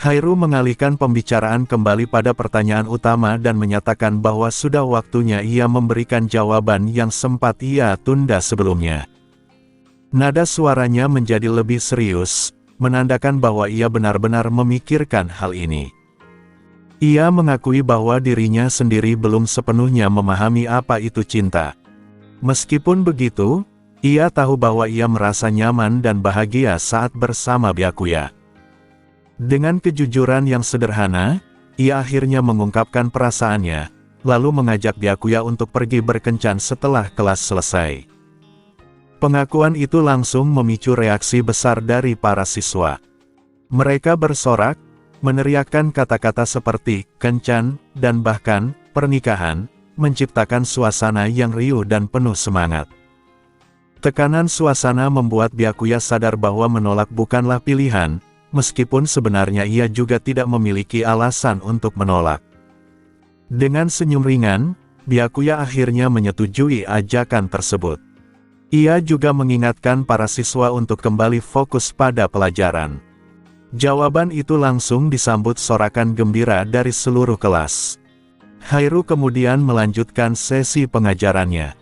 Hairu mengalihkan pembicaraan kembali pada pertanyaan utama dan menyatakan bahwa sudah waktunya ia memberikan jawaban yang sempat ia tunda sebelumnya. Nada suaranya menjadi lebih serius, menandakan bahwa ia benar-benar memikirkan hal ini. Ia mengakui bahwa dirinya sendiri belum sepenuhnya memahami apa itu cinta. Meskipun begitu, ia tahu bahwa ia merasa nyaman dan bahagia saat bersama Byakuya. Dengan kejujuran yang sederhana, ia akhirnya mengungkapkan perasaannya, lalu mengajak Byakuya untuk pergi berkencan setelah kelas selesai. Pengakuan itu langsung memicu reaksi besar dari para siswa. Mereka bersorak, meneriakkan kata-kata seperti kencan, dan bahkan pernikahan, menciptakan suasana yang riuh dan penuh semangat. Tekanan suasana membuat Byakuya sadar bahwa menolak bukanlah pilihan, meskipun sebenarnya ia juga tidak memiliki alasan untuk menolak. Dengan senyum ringan, Byakuya akhirnya menyetujui ajakan tersebut. Ia juga mengingatkan para siswa untuk kembali fokus pada pelajaran. Jawaban itu langsung disambut sorakan gembira dari seluruh kelas. Hairu kemudian melanjutkan sesi pengajarannya.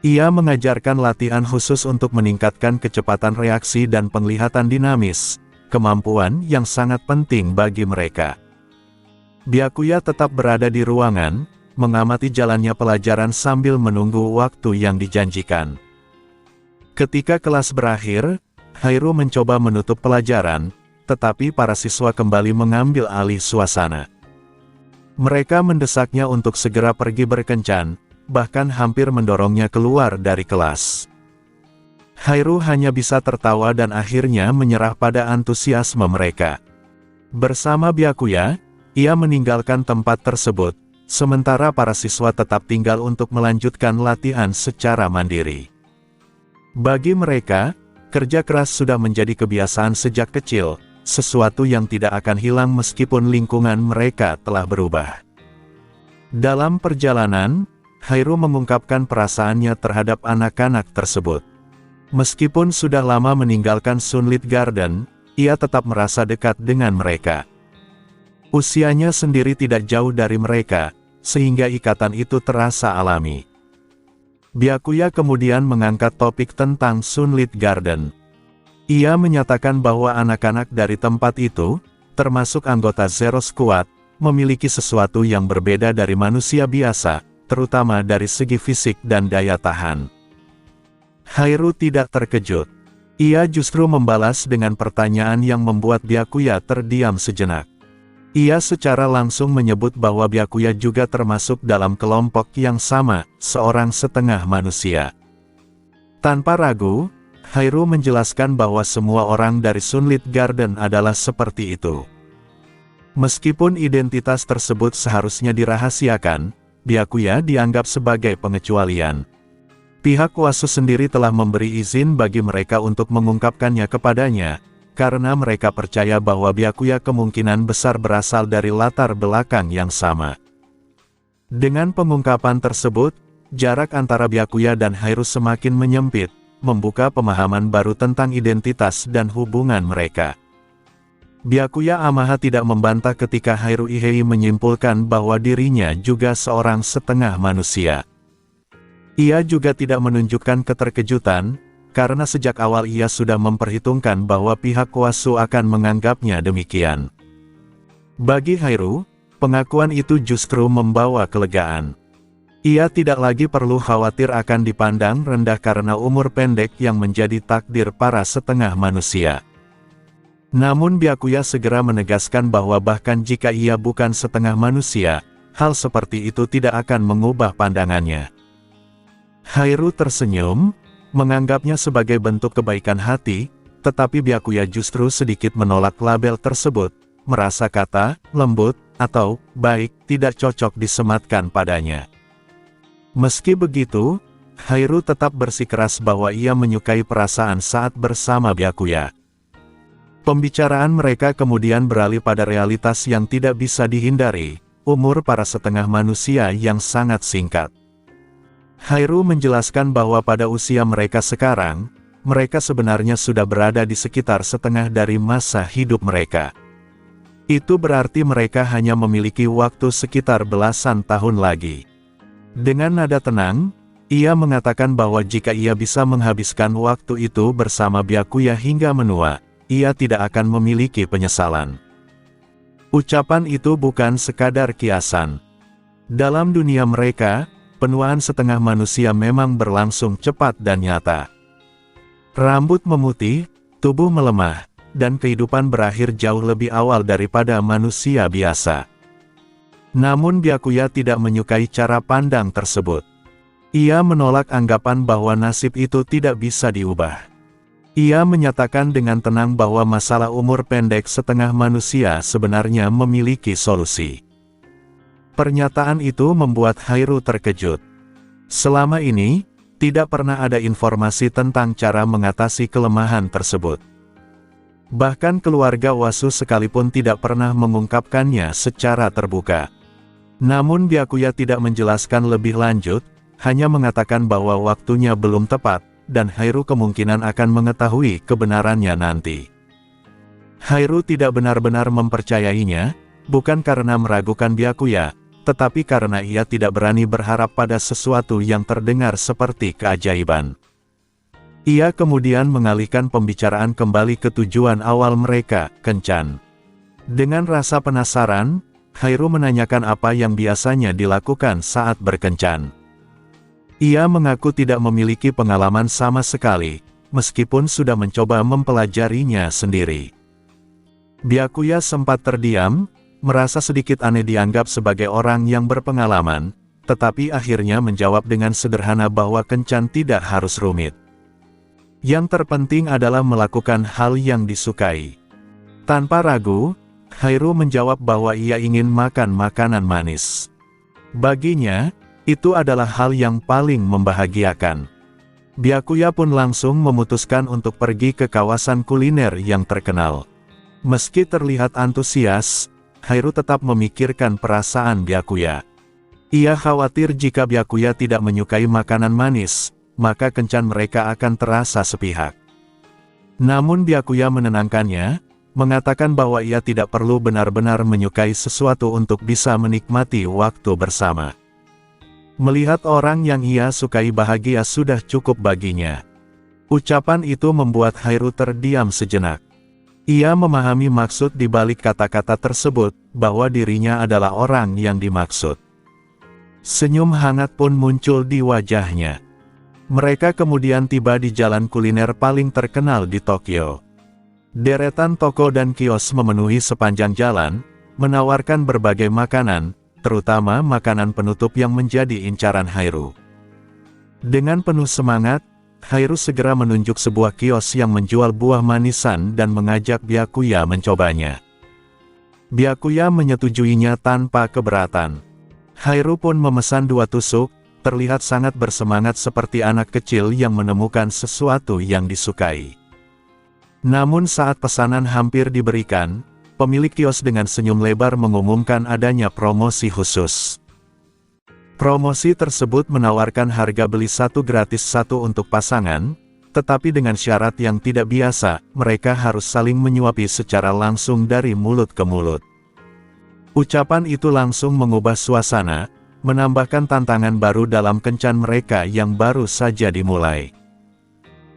Ia mengajarkan latihan khusus untuk meningkatkan kecepatan reaksi dan penglihatan dinamis, kemampuan yang sangat penting bagi mereka. Byakuya tetap berada di ruangan, mengamati jalannya pelajaran sambil menunggu waktu yang dijanjikan. Ketika kelas berakhir, Hairu mencoba menutup pelajaran, tetapi para siswa kembali mengambil alih suasana. Mereka mendesaknya untuk segera pergi berkencan, bahkan hampir mendorongnya keluar dari kelas. Hairu hanya bisa tertawa dan akhirnya menyerah pada antusiasme mereka. Bersama Byakuya, ia meninggalkan tempat tersebut, sementara para siswa tetap tinggal untuk melanjutkan latihan secara mandiri. Bagi mereka, kerja keras sudah menjadi kebiasaan sejak kecil, sesuatu yang tidak akan hilang meskipun lingkungan mereka telah berubah. Dalam perjalanan, Hairu mengungkapkan perasaannya terhadap anak-anak tersebut. Meskipun sudah lama meninggalkan Sunlit Garden, ia tetap merasa dekat dengan mereka. Usianya sendiri tidak jauh dari mereka, sehingga ikatan itu terasa alami. Byakuya kemudian mengangkat topik tentang Sunlit Garden. Ia menyatakan bahwa anak-anak dari tempat itu, termasuk anggota Zero Squad, memiliki sesuatu yang berbeda dari manusia biasa, terutama dari segi fisik dan daya tahan. Hairu tidak terkejut. Ia justru membalas dengan pertanyaan yang membuat Byakuya terdiam sejenak. Ia secara langsung menyebut bahwa Byakuya juga termasuk dalam kelompok yang sama, seorang setengah manusia. Tanpa ragu, Hairu menjelaskan bahwa semua orang dari Sunlit Garden adalah seperti itu. Meskipun identitas tersebut seharusnya dirahasiakan, Byakuya dianggap sebagai pengecualian. Pihak Wasu sendiri telah memberi izin bagi mereka untuk mengungkapkannya kepadanya, karena mereka percaya bahwa Byakuya kemungkinan besar berasal dari latar belakang yang sama. Dengan pengungkapan tersebut, jarak antara Byakuya dan Hairu semakin menyempit, membuka pemahaman baru tentang identitas dan hubungan mereka. Byakuya Amaha tidak membantah ketika Hairu Ihei menyimpulkan bahwa dirinya juga seorang setengah manusia. Ia juga tidak menunjukkan keterkejutan, karena sejak awal ia sudah memperhitungkan bahwa pihak Wasu akan menganggapnya demikian. Bagi Hairu, pengakuan itu justru membawa kelegaan. Ia tidak lagi perlu khawatir akan dipandang rendah karena umur pendek yang menjadi takdir para setengah manusia. Namun Byakuya segera menegaskan bahwa bahkan jika ia bukan setengah manusia, hal seperti itu tidak akan mengubah pandangannya. Hairu tersenyum, menganggapnya sebagai bentuk kebaikan hati, tetapi Byakuya justru sedikit menolak label tersebut, merasa kata lembut atau baik tidak cocok disematkan padanya. Meski begitu, Hairu tetap bersikeras bahwa ia menyukai perasaan saat bersama Byakuya. Pembicaraan mereka kemudian beralih pada realitas yang tidak bisa dihindari, umur para setengah manusia yang sangat singkat. Hairu menjelaskan bahwa pada usia mereka sekarang, mereka sebenarnya sudah berada di sekitar setengah dari masa hidup mereka. Itu berarti mereka hanya memiliki waktu sekitar belasan tahun lagi. Dengan nada tenang, ia mengatakan bahwa jika ia bisa menghabiskan waktu itu bersama Byakuya hingga menua, ia tidak akan memiliki penyesalan. Ucapan itu bukan sekadar kiasan. Dalam dunia mereka, penuaan setengah manusia memang berlangsung cepat dan nyata. Rambut memutih, tubuh melemah, dan kehidupan berakhir jauh lebih awal daripada manusia biasa. Namun Byakuya tidak menyukai cara pandang tersebut. Ia menolak anggapan bahwa nasib itu tidak bisa diubah. Ia menyatakan dengan tenang bahwa masalah umur pendek setengah manusia sebenarnya memiliki solusi. Pernyataan itu membuat Hairo terkejut. Selama ini, tidak pernah ada informasi tentang cara mengatasi kelemahan tersebut. Bahkan keluarga Wasu sekalipun tidak pernah mengungkapkannya secara terbuka. Namun Byakuya tidak menjelaskan lebih lanjut, hanya mengatakan bahwa waktunya belum tepat, dan Hairo kemungkinan akan mengetahui kebenarannya nanti. Hairo tidak benar-benar mempercayainya, bukan karena meragukan Byakuya, tetapi karena ia tidak berani berharap pada sesuatu yang terdengar seperti keajaiban. Ia kemudian mengalihkan pembicaraan kembali ke tujuan awal mereka, kencan. Dengan rasa penasaran, Hairo menanyakan apa yang biasanya dilakukan saat berkencan. Ia mengaku tidak memiliki pengalaman sama sekali, meskipun sudah mencoba mempelajarinya sendiri. Byakuya sempat terdiam, merasa sedikit aneh dianggap sebagai orang yang berpengalaman, tetapi akhirnya menjawab dengan sederhana bahwa kencan tidak harus rumit. Yang terpenting adalah melakukan hal yang disukai. Tanpa ragu, Hairo menjawab bahwa ia ingin makan makanan manis. Baginya, itu adalah hal yang paling membahagiakan. Byakuya pun langsung memutuskan untuk pergi ke kawasan kuliner yang terkenal. Meski terlihat antusias, Hairo tetap memikirkan perasaan Byakuya. Ia khawatir jika Byakuya tidak menyukai makanan manis, maka kencan mereka akan terasa sepihak. Namun Byakuya menenangkannya, mengatakan bahwa ia tidak perlu benar-benar menyukai sesuatu untuk bisa menikmati waktu bersama. Melihat orang yang ia sukai bahagia sudah cukup baginya. Ucapan itu membuat Hairo terdiam sejenak. Ia memahami maksud di balik kata-kata tersebut, bahwa dirinya adalah orang yang dimaksud. Senyum hangat pun muncul di wajahnya. Mereka kemudian tiba di jalan kuliner paling terkenal di Tokyo. Deretan toko dan kios memenuhi sepanjang jalan, menawarkan berbagai makanan, terutama makanan penutup yang menjadi incaran Hairo. Dengan penuh semangat, Hairo segera menunjuk sebuah kios yang menjual buah manisan dan mengajak Byakuya mencobanya. Byakuya menyetujuinya tanpa keberatan. Hairo pun memesan 2 tusuk, terlihat sangat bersemangat seperti anak kecil yang menemukan sesuatu yang disukai. Namun saat pesanan hampir diberikan, pemilik kios dengan senyum lebar mengumumkan adanya promosi khusus. Promosi tersebut menawarkan harga beli 1 gratis 1 untuk pasangan, tetapi dengan syarat yang tidak biasa, mereka harus saling menyuapi secara langsung dari mulut ke mulut. Ucapan itu langsung mengubah suasana, menambahkan tantangan baru dalam kencan mereka yang baru saja dimulai.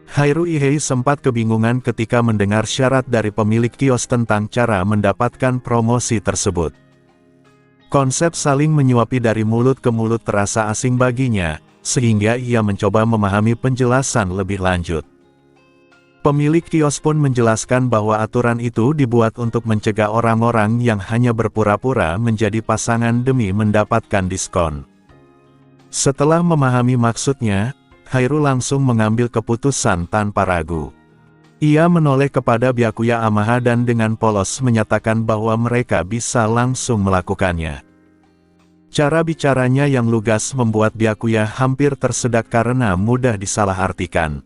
Hairo Ihei sempat kebingungan ketika mendengar syarat dari pemilik kios tentang cara mendapatkan promosi tersebut. Konsep saling menyuapi dari mulut ke mulut terasa asing baginya, sehingga ia mencoba memahami penjelasan lebih lanjut. Pemilik kios pun menjelaskan bahwa aturan itu dibuat untuk mencegah orang-orang yang hanya berpura-pura menjadi pasangan demi mendapatkan diskon. Setelah memahami maksudnya, Hairo langsung mengambil keputusan tanpa ragu. Ia menoleh kepada Byakuya Amaha dan dengan polos menyatakan bahwa mereka bisa langsung melakukannya. Cara bicaranya yang lugas membuat Byakuya hampir tersedak karena mudah disalahartikan.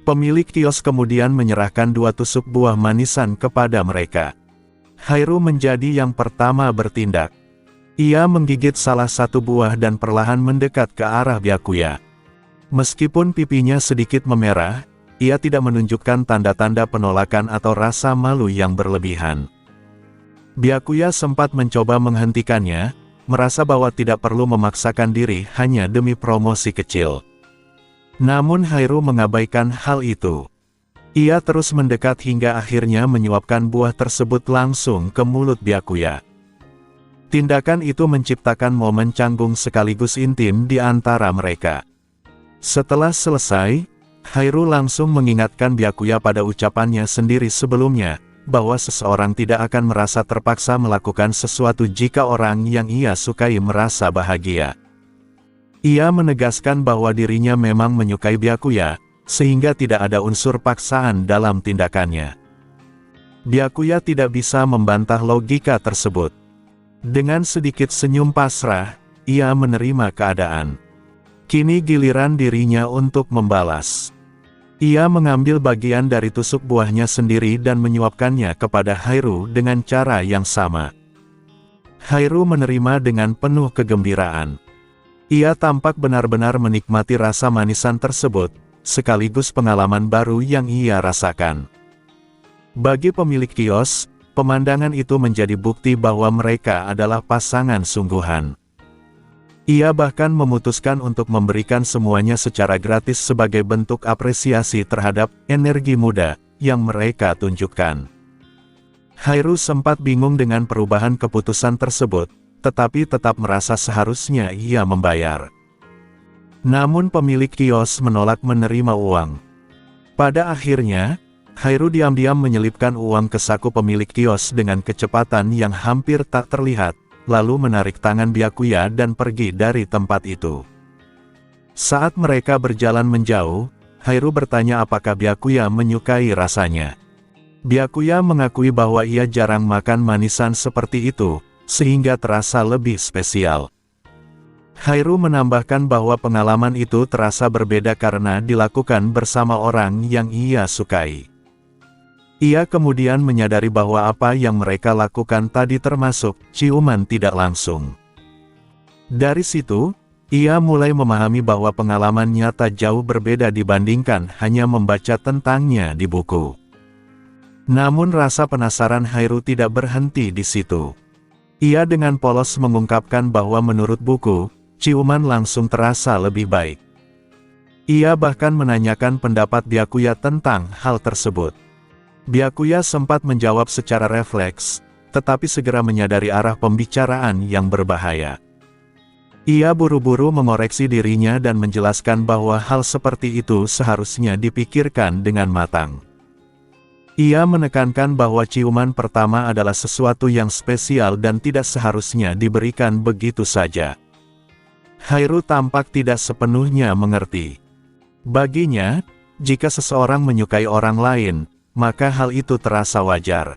Pemilik kios kemudian menyerahkan 2 tusuk buah manisan kepada mereka. Hairo menjadi yang pertama bertindak. Ia menggigit salah satu buah dan perlahan mendekat ke arah Byakuya. Meskipun pipinya sedikit memerah, ia tidak menunjukkan tanda-tanda penolakan atau rasa malu yang berlebihan. Byakuya sempat mencoba menghentikannya, merasa bahwa tidak perlu memaksakan diri hanya demi promosi kecil. Namun Hairu mengabaikan hal itu. Ia terus mendekat hingga akhirnya menyuapkan buah tersebut langsung ke mulut Byakuya. Tindakan itu menciptakan momen canggung sekaligus intim di antara mereka. Setelah selesai, Hairu langsung mengingatkan Byakuya pada ucapannya sendiri sebelumnya, bahwa seseorang tidak akan merasa terpaksa melakukan sesuatu jika orang yang ia sukai merasa bahagia. Ia menegaskan bahwa dirinya memang menyukai Byakuya, sehingga tidak ada unsur paksaan dalam tindakannya. Byakuya tidak bisa membantah logika tersebut. Dengan sedikit senyum pasrah, ia menerima keadaan. Kini giliran dirinya untuk membalas. Ia mengambil bagian dari tusuk buahnya sendiri dan menyuapkannya kepada Hairu dengan cara yang sama. Hairu menerima dengan penuh kegembiraan. Ia tampak benar-benar menikmati rasa manisan tersebut, sekaligus pengalaman baru yang ia rasakan. Bagi pemilik kios, pemandangan itu menjadi bukti bahwa mereka adalah pasangan sungguhan. Ia bahkan memutuskan untuk memberikan semuanya secara gratis sebagai bentuk apresiasi terhadap energi muda yang mereka tunjukkan. Hairu sempat bingung dengan perubahan keputusan tersebut, tetapi tetap merasa seharusnya ia membayar. Namun pemilik kios menolak menerima uang. Pada akhirnya, Hairu diam-diam menyelipkan uang ke saku pemilik kios dengan kecepatan yang hampir tak terlihat, lalu menarik tangan Byakuya dan pergi dari tempat itu. Saat mereka berjalan menjauh, Hairu bertanya apakah Byakuya menyukai rasanya. Byakuya mengakui bahwa ia jarang makan manisan seperti itu, sehingga terasa lebih spesial. Hairu menambahkan bahwa pengalaman itu terasa berbeda karena dilakukan bersama orang yang ia sukai. Ia kemudian menyadari bahwa apa yang mereka lakukan tadi termasuk ciuman tidak langsung. Dari situ, ia mulai memahami bahwa pengalaman nyata jauh berbeda dibandingkan hanya membaca tentangnya di buku. Namun rasa penasaran Hairu tidak berhenti di situ. Ia dengan polos mengungkapkan bahwa menurut buku, ciuman langsung terasa lebih baik. Ia bahkan menanyakan pendapat Byakuya tentang hal tersebut. Byakuya sempat menjawab secara refleks, tetapi segera menyadari arah pembicaraan yang berbahaya. Ia buru-buru mengoreksi dirinya dan menjelaskan bahwa hal seperti itu seharusnya dipikirkan dengan matang. Ia menekankan bahwa ciuman pertama adalah sesuatu yang spesial dan tidak seharusnya diberikan begitu saja. Hairu tampak tidak sepenuhnya mengerti. Baginya, jika seseorang menyukai orang lain, maka hal itu terasa wajar.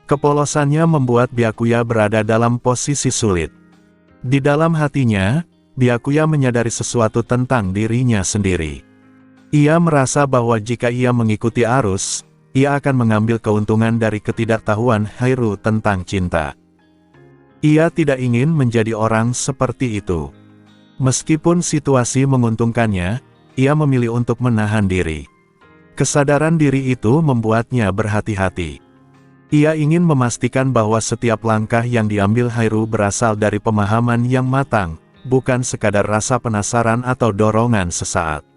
Kepolosannya membuat Byakuya berada dalam posisi sulit. Di dalam hatinya, Byakuya menyadari sesuatu tentang dirinya sendiri. Ia merasa bahwa jika ia mengikuti arus, ia akan mengambil keuntungan dari ketidaktahuan Hairu tentang cinta. Ia tidak ingin menjadi orang seperti itu. Meskipun situasi menguntungkannya, ia memilih untuk menahan diri. Kesadaran diri itu membuatnya berhati-hati. Ia ingin memastikan bahwa setiap langkah yang diambil Hairu berasal dari pemahaman yang matang, bukan sekadar rasa penasaran atau dorongan sesaat.